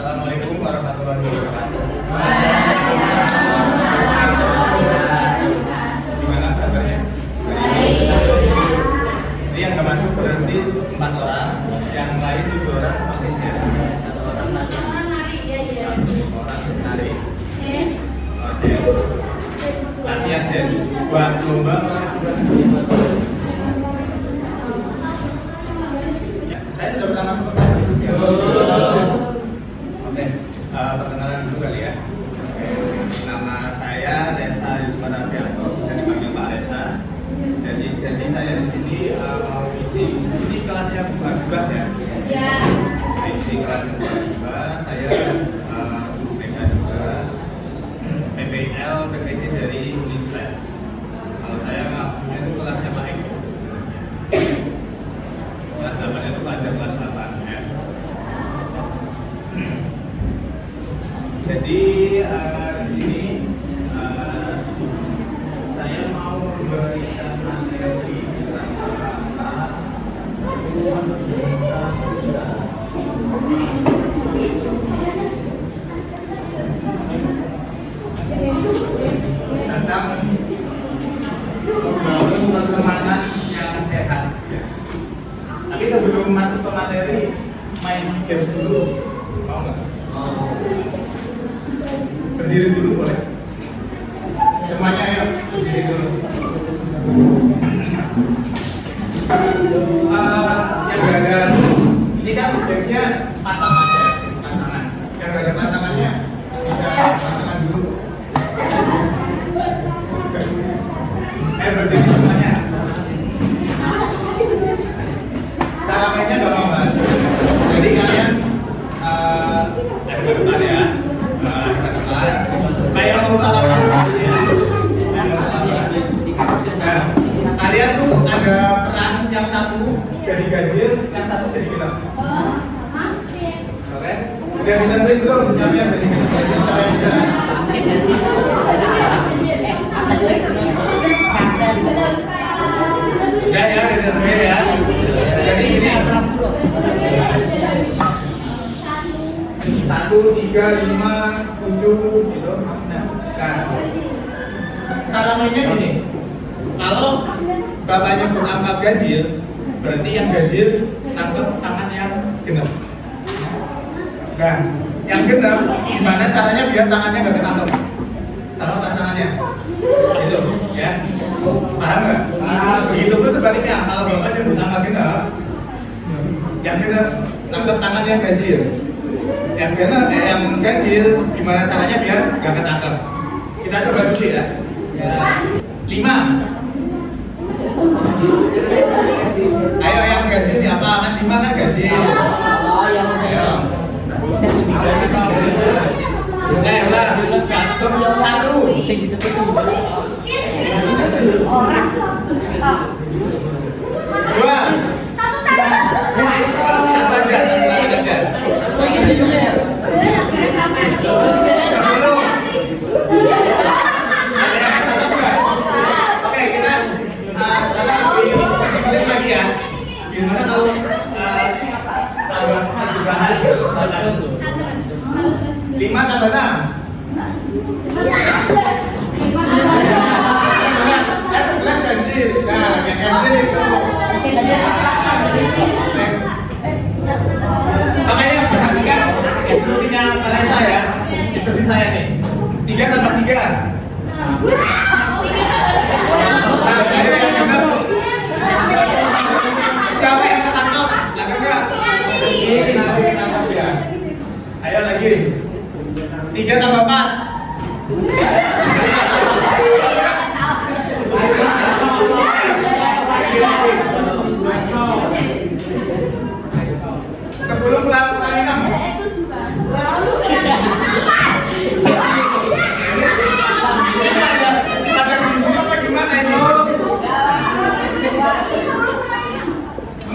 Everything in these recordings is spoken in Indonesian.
Assalamualaikum warahmatullahi wabarakatuh. Gimana kabarnya? Ini yang nggak masuk berarti 4 orang, yang lain 7 orang posisinya. 1 orang masuk. 1 orang narik. Oke. Latihan dan buat lomba saya sudah pernah masuk ke kelas sebelumnya. Oke, perkenalan dulu kali ya. Nama saya Reza Yusman Ardianto, bisa dipanggil Pak Reza. Jadi saya di sini mau isi ini kelasnya buah ya. Iya. Isi kelasnya buah. Saya guru BK juga, PPL, PPT dari Unislet. Kalau saya punya itu kelasnya Pak Eko. Kelas 8 itu ada kelas 8 ya. Jadi di sini saya mau memberikan materi tentang membangun pertemanan yang sehat. Tapi sebelum masuk ke materi, main games dulu, mau nggak? Berdiri dulu boleh? Semuanya ayo, berdiri dulu. Yang gak ada, ini kan gamesnya pasangan ya, pasangan. Yang gak ada pasangannya, bisa pasangan dulu. Berdiri semuanya. Cara mainnya gampang banget. Jadi kalian ke depan ya. Kita depan. Kayak mau salaman. Kalian tuh ada peran yang satu jadi ganjil, yang satu jadi genap. Oke? Udah ditentuin belum siapa yang jadi ganjil, siapa yang genap? Ya, ditentuin ya. Jadi ini 1, 3, 5, 7 gitu. Nah, cara mainnya gini. Kalau bapaknya berangkat ganjil, berarti yang ganjil nangkep tangan yang genap. Nah, yang genap gimana caranya biar tangannya nggak ketangkep sama pasangannya? Gitu, ya. Paham nggak? Begitu pun sebaliknya, kalau bapaknya berangkat genap, yang genap nangkep tangan yang ganjil. Yang genap, yang ganjil gimana caranya biar nggak ketangkep? Kita coba dulu ya. 5. Ayo yang ganjil siapa? Kan 5 kan ganjil. Ayo. Udah. 1. Dua. Satu aja. Oke, kita sekarang lagi ya. Gimana kalau tambah tambahan 5 tambah 6? 11 ganjil. Nah, yang ganjil itu. Makanya perhatikan instruksinya Vanessa ya. Instruksi saya nih. 3 tambah 3. Siapa yang ketangkep? Lagi enggak? Ayo lagi. 3 tambah 4. 10 kurangi 6. Ada bingung apa gimana ini?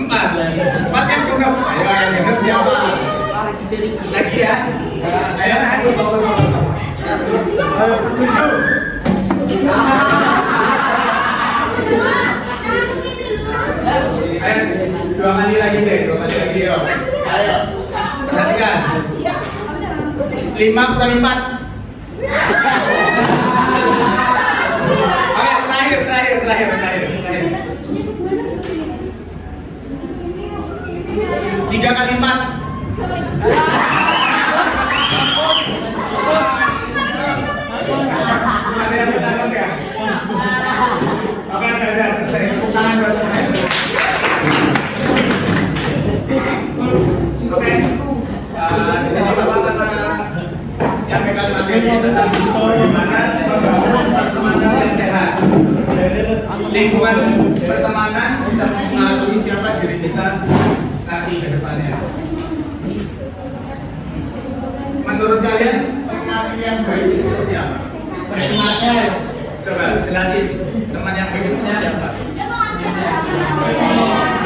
4 yang genap. Ayo yang genap siapa? Lagi ya. Ayo aku bawa. 7. 2 kali lagi deh, 2 kali lagi yuk. Ayo. Perhatikan. 5/4. Oke, terakhir. 3/4. Ada yang bertanggung ya? Oke, ada. Selesai. Tepuk tangan buat semuanya. Oke. Di sini sama-sama sampaikan materi tentang bagaimana membangun pertemanan yang sehat. Lingkungan pertemanan bisa mengaruhi siapa diri kita nanti ke depannya. Menurut kalian teman yang baik itu seperti apa? Coba jelasin teman yang baik itu seperti apa?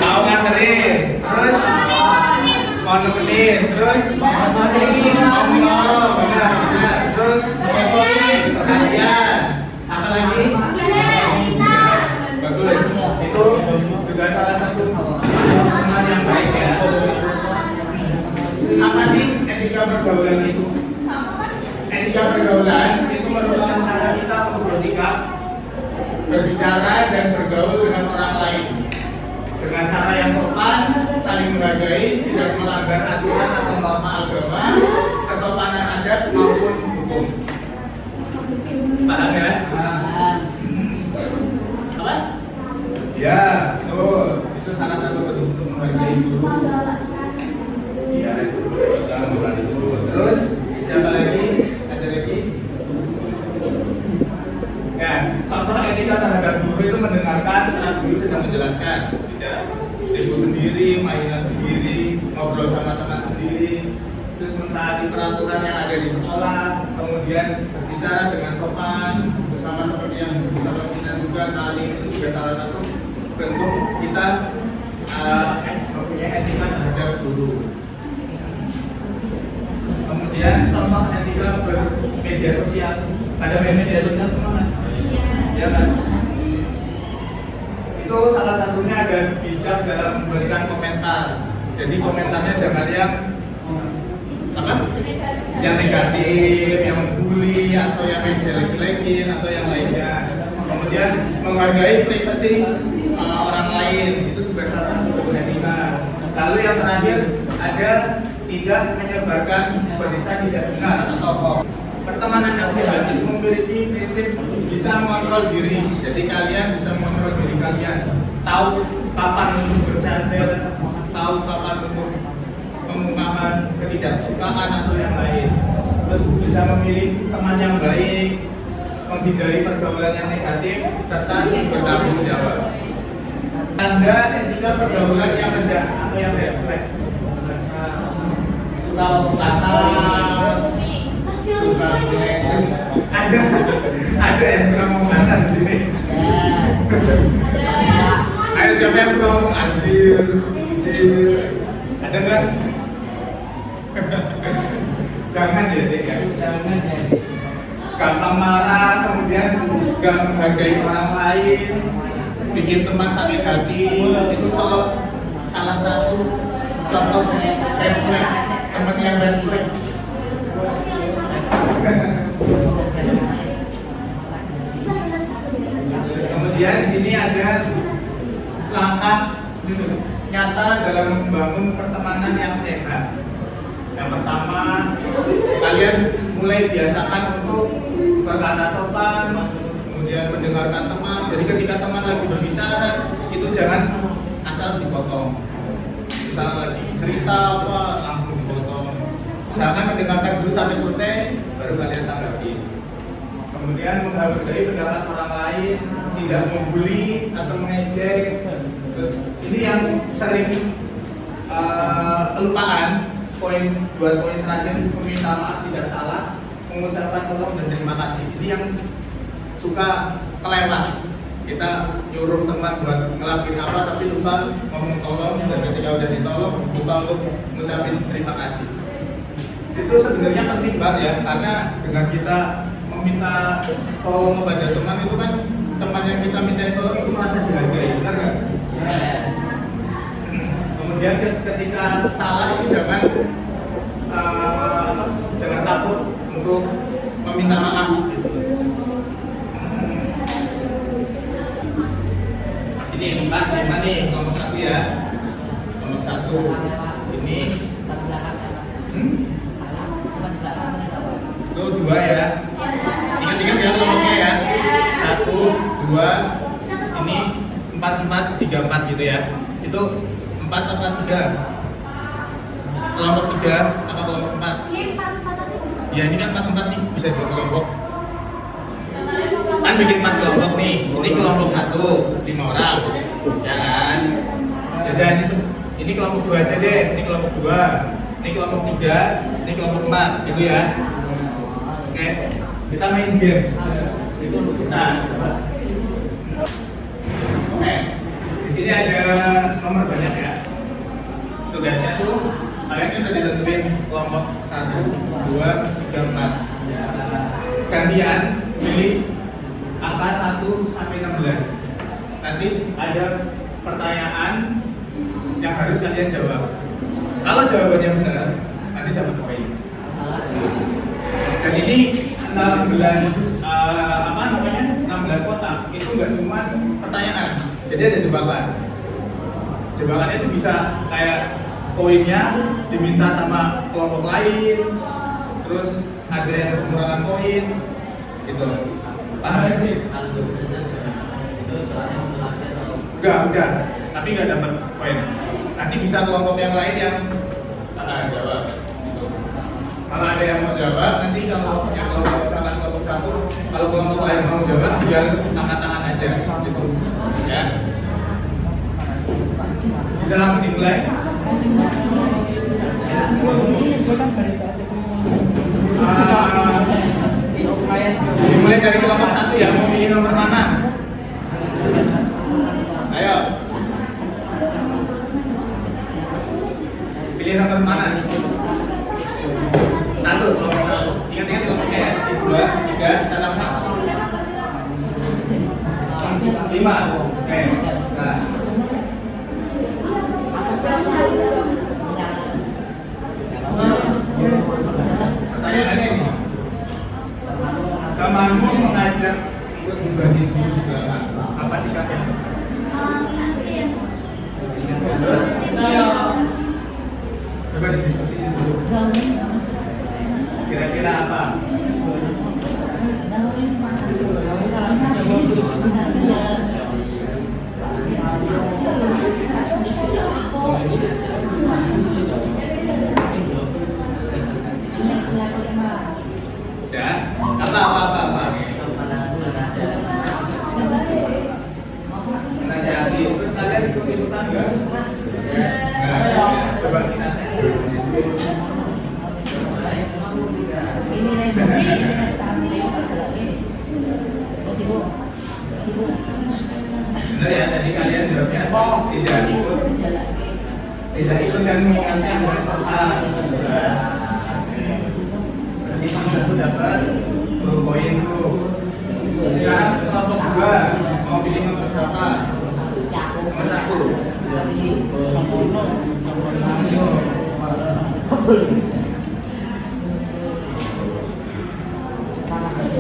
Mau nganterin, terus mau nemenin, terus mau menolong, benar, terus perhatian, apa lagi? Bagus, itu juga salah satu teman yang baik ya. Apa sih etika pergaulan itu? Etika pergaulan itu merupakan cara kita untuk bersikap, berbicara dan bergaul dengan orang lain dengan cara yang sopan, saling menghargai, tidak melanggar aturan atau norma agama, kesopanan adat maupun hukum. Paham ya? Apa? Ya, itu salah satu bentuk untuk menghargai guru. Iya, itu kita menghargai guru. Terus siapa lagi? Ada lagi? Ya, contoh etika terhadap guru itu mendengarkan saat guru sedang menjelaskan, tidak ribut sendiri, mainan sendiri, ngobrol sama teman sendiri, terus mentaati peraturan yang ada di sekolah, kemudian berbicara dengan sopan, bersama seperti yang disebut sama juga saling, itu juga salah satu bentuk kita mempunyai etika terhadap guru. Kemudian contoh etika bermedia sosial, ada media sosial semua. Ya kan? Itu salah satunya ada bijak dalam memberikan komentar. Jadi komentarnya jangan yang apa? Yang negatif, yang membuli atau yang menjelek-jelekin atau yang lainnya. Kemudian menghargai privasi orang lain, itu juga salah satu bentuk etika. Lalu yang terakhir ada tidak menyebarkan berita tidak benar atau hoax. Pertemanan yang sehat itu memiliki prinsip bisa mengontrol diri. Jadi kalian bisa mengontrol diri kalian, tahu kapan untuk bercanda, tahu kapan untuk mengungkapkan ketidaksukaan atau yang lain. Terus bisa memilih teman yang baik, menghindari pergaulan yang negatif, serta bertanggung jawab. Tanda etika pergaulan yang rendah atau yang refleks. Suka ngomong kasar, suka melenceng. Ada yang suka ngomong kasar di sini. Ada siapa yang suka ngomong anjir? Ada nggak? Jangan ya, jangan ya. Gampang marah, kemudian nggak menghargai orang lain, bikin teman sakit hati, itu salah satu contoh red flag, teman yang red flag. Kemudian di sini ada langkah nyata dalam membangun pertemanan yang sehat. Yang pertama, kalian mulai biasakan untuk berkata sopan, kemudian mendengarkan teman. Jadi ketika teman lagi berbicara, itu jangan asal dipotong. Misalnya lagi cerita apa, langsung dipotong. Usahakan mendengarkan dulu sampai selesai, baru kalian tanggapi. Kemudian menghargai pendapat orang lain, tidak membuli atau mengejek. Terus ini yang sering kelupaan. Dua poin terakhir, meminta maaf jika salah, mengucapkan tolong dan terima kasih. Ini yang suka kelewat. Kita nyuruh teman buat ngelakuin apa tapi lupa ngomong tolong, dan ketika udah ditolong lupa untuk mengucapin terima kasih. Itu sebenarnya penting banget ya, karena dengan kita meminta tolong kepada teman itu kan teman yang kita minta tolong itu merasa dihargai, benar nggak? Kemudian ketika salah itu jangan takut untuk meminta maaf gitu. Ini kelas 5 nih, kelompok 1 ya. Kelompok 1 ini itu 2 ya. Ingat-ingat ya kelompoknya ya. 1, 2, ini 4, 4, 3, 4 gitu ya. Itu 4 apa 3? Kelompok 3 apa kelompok 4? Ya ini kan 4, 4 nih, bisa 2 kelompok. Kan bikin 4 kelompok nih. Ini kelompok 1, 5 orang. Ya kan? Jadi ini kelompok 2 aja deh. Ini kelompok 2. Ini kelompok 3, ini kelompok 4 gitu ya. Oke. Kita main game. Nah. Oke. Di sini ada nomor banyak ya. Tugasnya tuh kalian kan udah ditentuin kelompok 1, 2, 3, 4. Gantian pilih angka 1 sampai 16. Nanti ada pertanyaan yang harus kalian jawab. Kalau jawabannya benar, nanti dapat poin. Dan ini 16 kotak itu nggak cuma pertanyaan, jadi ada jebakan. Jebakannya itu bisa kayak poinnya diminta sama kelompok lain, terus ada yang pengurangan poin, gitu. Paham ya? Udah, tapi nggak dapat poin. Nanti bisa kelompok yang lain yang jawab. Gitu. Kalau ada yang mau jawab, nanti kalau yang kelompok misalkan kelompok 1, kalau kelompok lain mau jawab, biar angkat tangan aja, gitu. Ya. Bisa langsung dimulai. Dimulai dari kelompok 1 ya, mau pilih nomor mana? Ayo. Pilih nomor mana nih? 1, kelompok 1. Ingat-ingat kelompoknya ya. 2, 3, sana 4. 5. Oke. Nah. Pertanyaannya ini. Temanmu mengajak ikut berbagi juga. Apa sikapnya? Terus? Coba didiskusiin dulu. Kira-kira apa? Ya, apa? Nasihati. Terus kalian ikut-ikutan nggak? Nah, coba kita benar ya, tadi kalian jawabnya tidak ikut dan mengingatkan dari soal. Berarti kamu dapat 2 poin tuh. Sekarang kelompok 2 mau pilih nomor berapa? Nomor 1.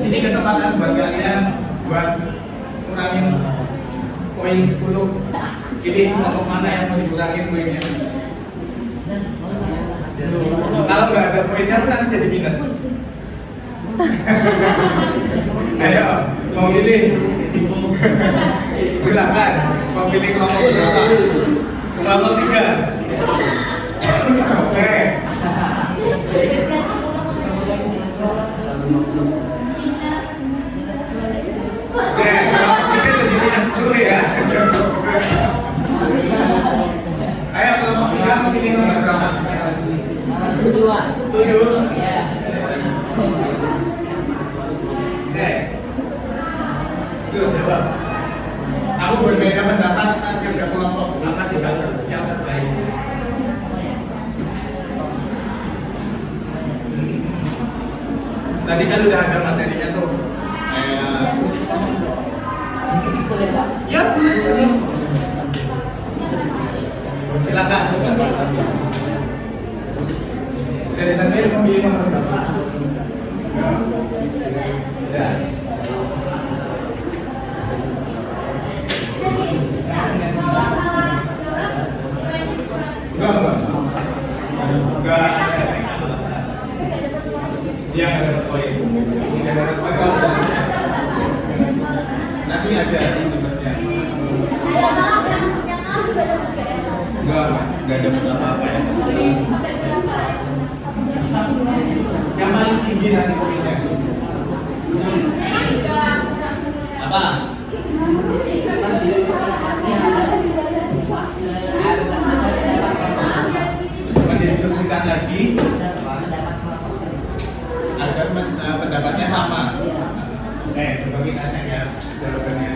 Ini kesempatan buat kalian buat kurangin poin 10. Pilih kelompok mana yang mau dikurangin poinnya. Kalau nggak ada poinnya tuh nanti jadi minus. Ayo, mau pilih? Silakan. Mau pilih kelompok berapa? Kelompok 3. Oke. Oke, kita jadi minus dulu ya. Ayo kelompok 3 mau pilih nomor berapa? 7. Ya. Oke. Tuh, jawab. Aku berbeda pendapat saat kerja kelompok. Apa sih yang terbaik? Tadi kan udah ada materinya tuh. Ya, boleh. Silakan. Dari tadi memilih nomor berapa? Ya. Enggak. Dia nggak dapat poin. Nggak dapat poin. Nanti ada nomornya. Enggak dapat apa-apa ya. Yang paling tinggi nanti poinnya. Apa? Mendiskusikan lagi agar pendapatnya sama. Coba kita cek ya jawabannya.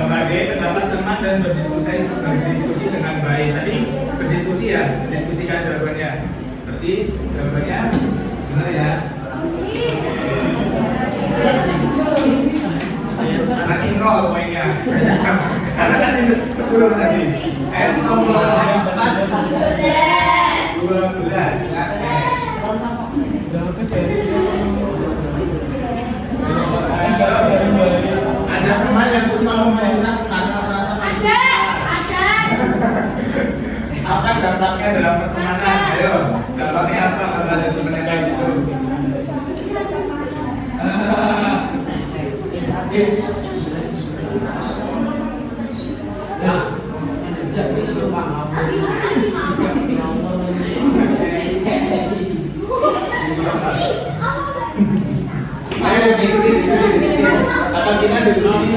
Menghargai pendapat teman dan berdiskusi dengan baik. Tadi berdiskusi ya, diskusikan jawabannya. Berarti jawabannya benar ya. Masih nol poinnya. Karena kan ini 10 tadi. Nomor yang cepat 12. Ada teman yang suka memerintah karena merasa ada. Apa dampaknya dalam pertemanan? Ayo, dampaknya apa kalau ada teman yang kayak gitu? Ayo diskusi. Apa kita diskusi?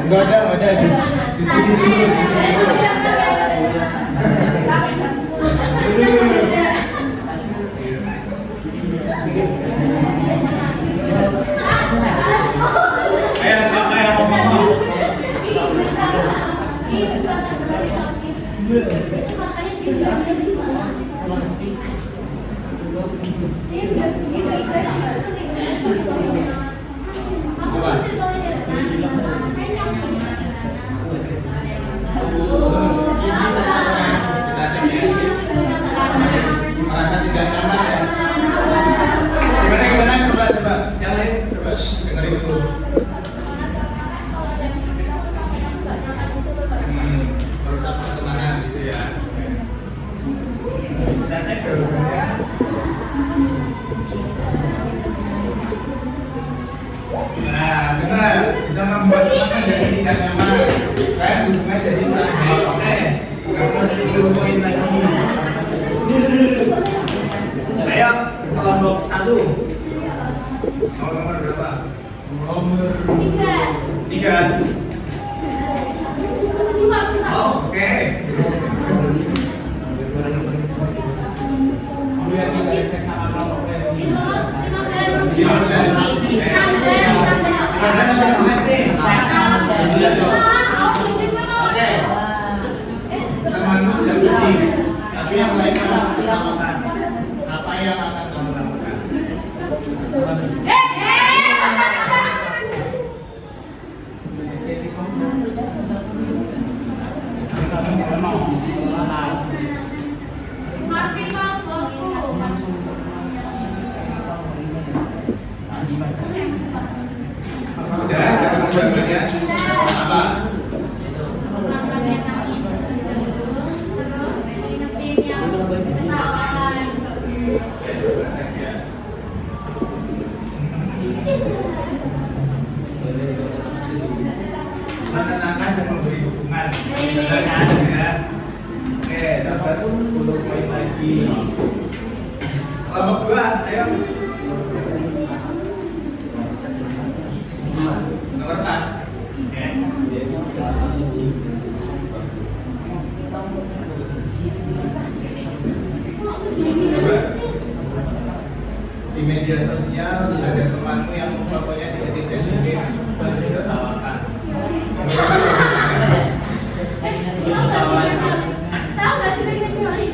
Enggak ada diskusi dulu. Siapa yang mau ngomong? Merasa tidak nyaman ya? Gimana? Coba. Yang lain coba dengerin dulu. Merusak pertemanan gitu ya. Bisa cek jawabannya. Nah, benar. Bisa membuat teman jadi tidak nyaman. Kayak hubungan jadi baik. Oke. Karena 10 poin lagi. Ayo, kelompok 1. Nomor berapa? Nomor 3. Oh, oke. Temanmu sudah sedih, tapi yang lain akan melakukan. Apa yang akan kamu lakukan? Sudah, ada jawabannya? Apa? Menenangkan dan memberi dukungan. Ya. Oke, dapat 10 poin lagi. Kelompok 2, ayo. Nomor 4. Oke. Di media sosial sudah ada temanmu yang fotonya tidak ditertawakan. Tahu nggak sih kita teori?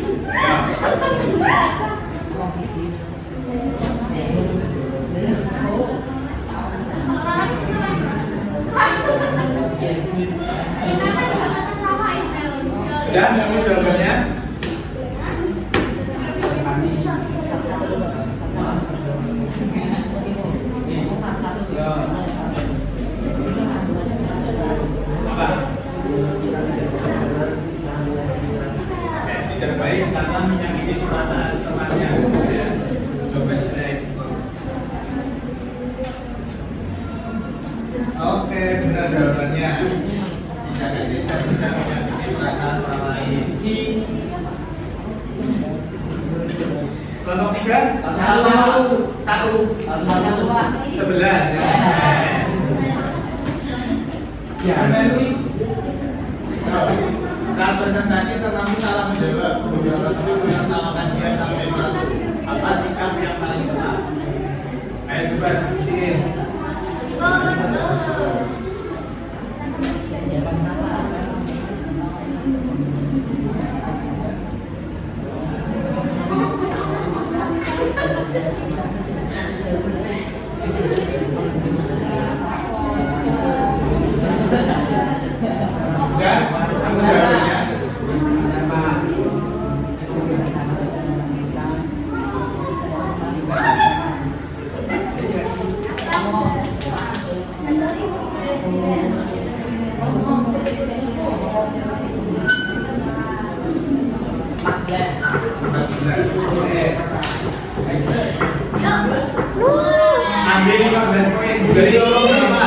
Udah, kamu jawabannya? Apa? Tidak baik karena menyakiti perasaan temannya. Ya. Coba cek. Oke, benar jawabannya. Tidak bisa menyakiti perasaan orang lain. Kelompok 3? Satu. 11. Ya. Saat presentasi tentang salah menjawab, menertawakan dia sampai malu. Apa sikap yang paling tepat? Ayo coba diskusiin. Dan kamu jawabannya. Ambil 15 poin dari berapa?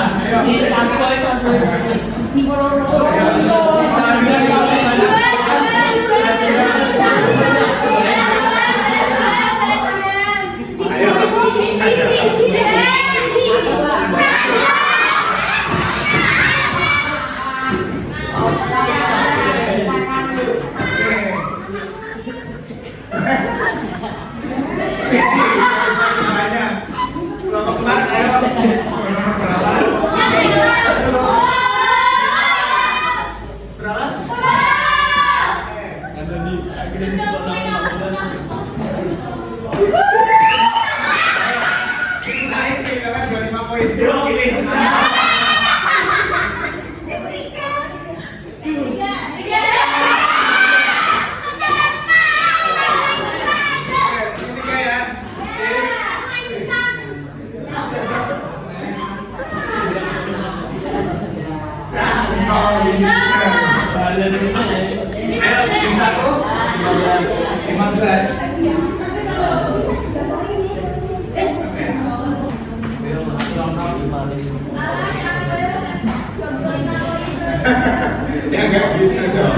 Ya enggak gitu dong.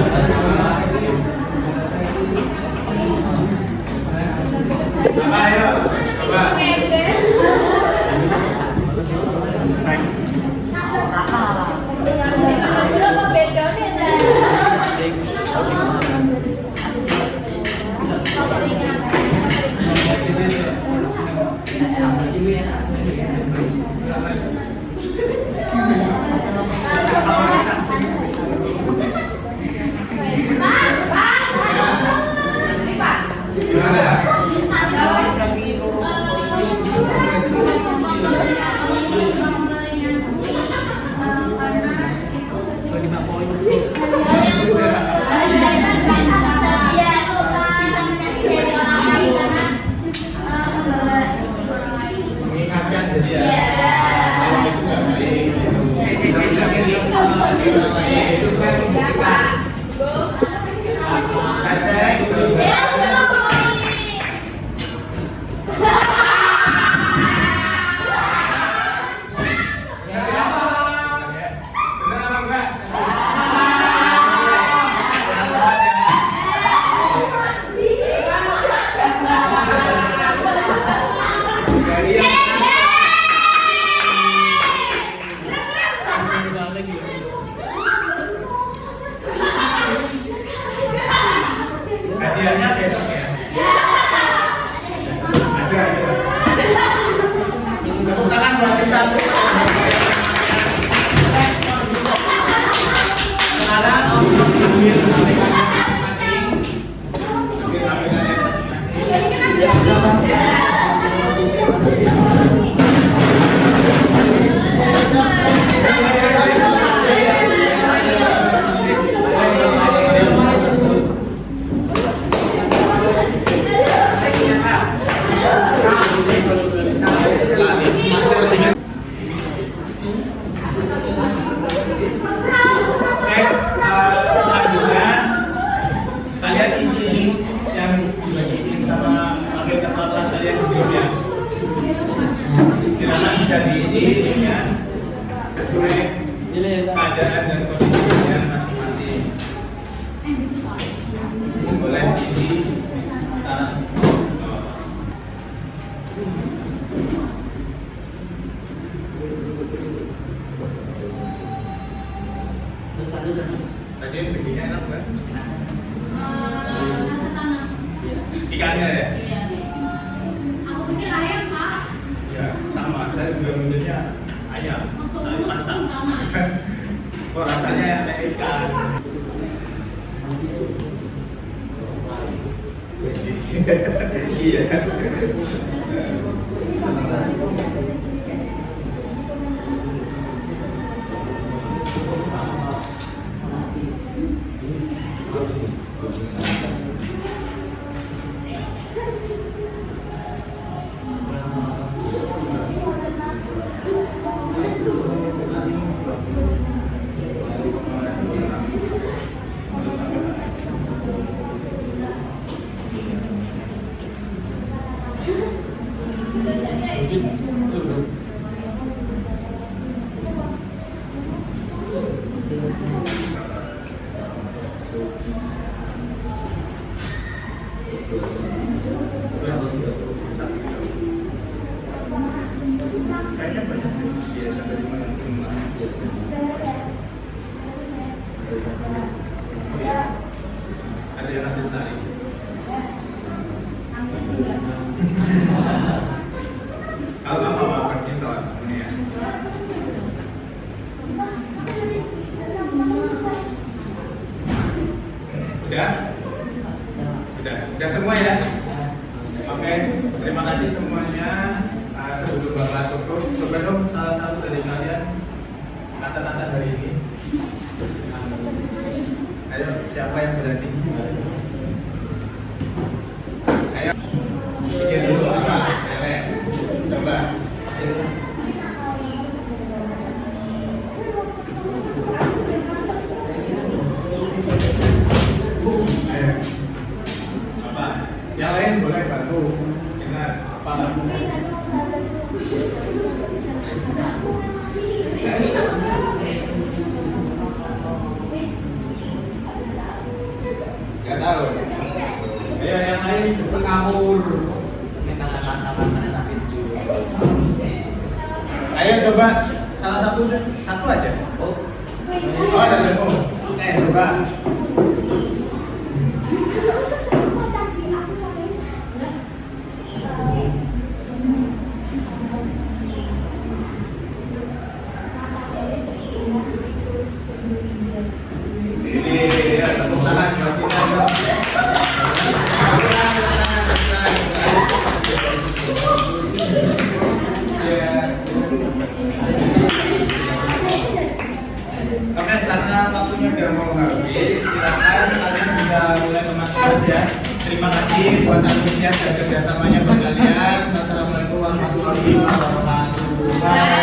Ayo, coba. Mengingatkan jadi ya. Kalau itu nggak baik. Itu kan kita. Cek dulu. Hadiahnya besok ya. Ada. Tepuk tangan buat tim satu. Sekarang untuk ambil aplikasi masing-masing. Ambil aplikasi masing-masing. sebelumnya. Silakan bisa diisi ya sesuai keadaan dan kondisinya masing-masing. Boleh diisi sekarang. Tadi bikinnya enak kan? Rasa tanah. Ikannya ya? Iya. Aku pikir ayam, Pak. Ya, sama. Saya juga mikirnya ayam. Tapi pasta. Kok rasanya kayak ikan? Iya. Kayaknya banyak biasa dari mana semua. Ada yang ambil tarik. Kalau kamu mau makan itu ini ya. Udah semua ya. Oke, terima kasih semuanya. Sebelum Bapak tutup, sebelum salah satu dari kalian kata-kata hari ini. Ayo, siapa yang berani? Ayo, bikin dulu apa? Coba. Ayo. Apa? Yang lain boleh bantu. Ingat apa? Gak tahu. Ayo yang lain ngawur. Ayo coba salah satu aja. Oh ada demo. Coba. Ini ya tepuk tangan buat kita. Oke, karena waktunya udah mau habis, silakan kalian bisa mulai memasuk ya. Terima kasih buat antusias dan kerjasamanya buat kalian. Wassalamualaikum warahmatullahi wabarakatuh.